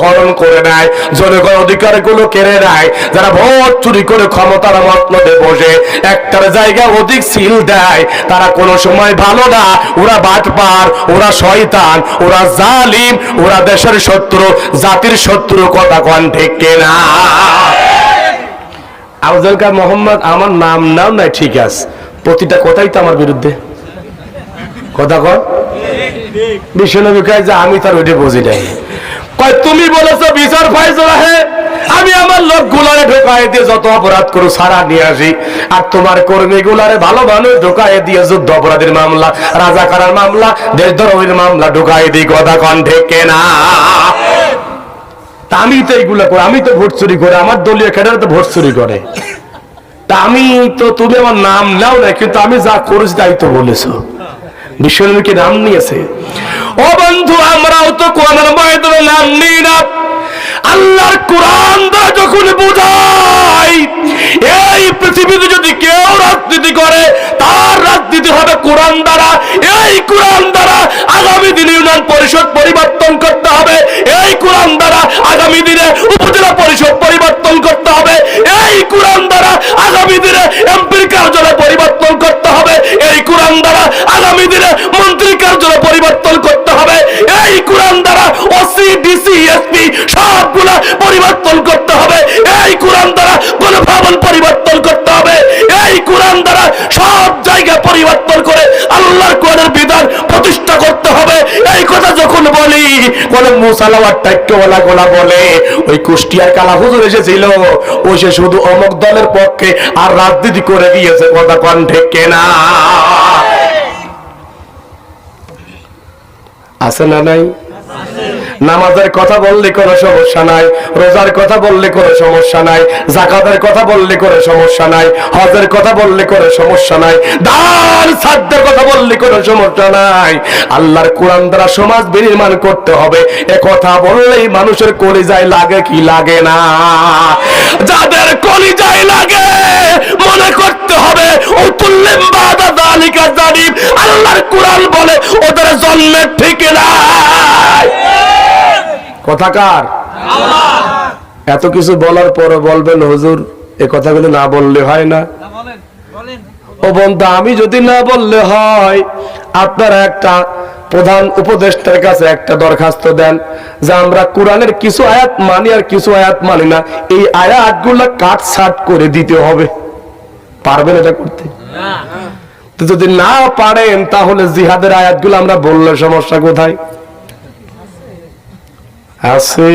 হরণ করে নেয়, জনগণ অধিকারগুলো কেড়ে নেয়, যারা ভোট চুরি করে ক্ষমতার মতলবে বসে একটার জায়গায় অধিক সিল দেয়, তারা কোনো সময় ভালো না, ওরা বাটপার, ওরা শয়তান, ওরা জালিম, ওরা দেশের শত্রু, জাতির শত্রু। কথা কোন ঠিক কিনা? আফজলকার মোহাম্মদ আমার নাম নাও নাই, ঠিক আছে, প্রতিটা কথাই তো আমার বিরুদ্ধে। কথা কর বিশ্বনবী কয় যে আমি তার ওইটা বুঝি নাই। কয় তুমি বলেছো বিচার ফাইসলা হে, আমি আমার লোক গুলারে ঢোকায় দিয়ে যত অপরাধ করো সারা নিয়ে আসি, আর তোমার কর্মী গুলারে ভালো ভালো ঢোকায় দিয়ে যুদ্ধ অপরাধের মামলা, রাজাকারের মামলা, দেশদ্রোহের মামলা ঢোকায় দিই। কথা কন ঠিক কিনা? তা আমি তো এইগুলো করে, আমি তো ভোট চুরি করে, আমার দলীয় ক্যাডার তো ভোট চুরি করে। তা আমি তো, তুমি আমার নাম নাও না, কিন্তু আমি যা করেছি তাই তো বলেছো। বিশ্বনবীকে নাম নিয়েছে। ও বন্ধু, আমরাও তো কোরআনের ময়দানে নাম নিই না। আল্লাহর কোরআন দ্বারা যখন বোঝাই এই পৃথিবীতে যদি কেউ রাজনীতি করে তার রাজনীতি হবে কোরআন দ্বারা। এই কোরআন দ্বারা আগামী দিনে ইউনিয়ন পরিষদ পরিবর্তন করতে হবে, এই কোরআন দ্বারা আগামী দিনে উপজেলা পরিষদ পরিবর্তন করতে হবে, এই কোরআন দ্বারা আগামী দিনে এমপির কার্যালয় পরিবর্তন করতে হবে, এই কোরআন দ্বারা আগামী দিনে মন্ত্রী কার্যালয় পরিবর্তন করতে হবে, এই কোরআন দ্বারা ওসি ডিসি এসপি সবগুলা পরিবর্তন করতে হবে, এই কোরআন দ্বারা গণভবন পরিবর্তন করতে হবে, এই কোরআন দ্বারা সব জায়গা পরিবর্তন করে আল্লাহর কোরআনের বিধান প্রতিষ্ঠা করতে হবে। এই কথা যখন বলি, কোন মুসালাওয়ার টাইক্যওয়ালা গোলা বলে ওই কুষ্টিয়ার কালা হুজুর এসেছিল, ও সে শুধু অমুক দলের পক্ষে আর রাজনীতি করে গিয়েছে। কথা কোন ঠিক কিনা? আছে না নাই? নামাজের কথা বললে কোনো সমস্যা নাই, রোজার কথা বললে কোনো সমস্যা নাই, যাকাতের কথা বললে কোনো সমস্যা নাই, হজের কথা বললে কোনো সমস্যা নাই, দান সাধ্যের কথা বললে কোনো সমস্যা নাই। আল্লাহর কোরআন দ্বারা সমাজ বিনির্মাণ করতে হবে, এ কথা বললেই মানুষের কলিজায় লাগে কি লাগে না? যাদের কলিজায় লাগে মনে করতে হবে উতুল্লিম বাদা যালিকা জালিম। আল্লাহর কোরআন বলে ওদের জন্মের ঠিক নাই। কথাকার এত কিছু বলার পর বলবেন হুজুর এ কথাগুলো না বললে হয় না। ও বন্ধু, আমি যদি না বললে হয়, আপনারা একটা প্রধান উপদেষ্টার কাছে একটা দরখাস্ত দেন যে আমরা কোরআনের কিছু আয়াত মানি আর কিছু আয়াত মানি না, এই আয়াতগুলো কাট ছাট করে দিতে হবে। পারবেন এটা করতে? তো যদি না পারেন তাহলে জিহাদের আয়াতগুলো আমরা বললে সমস্যা কোথায় আছে?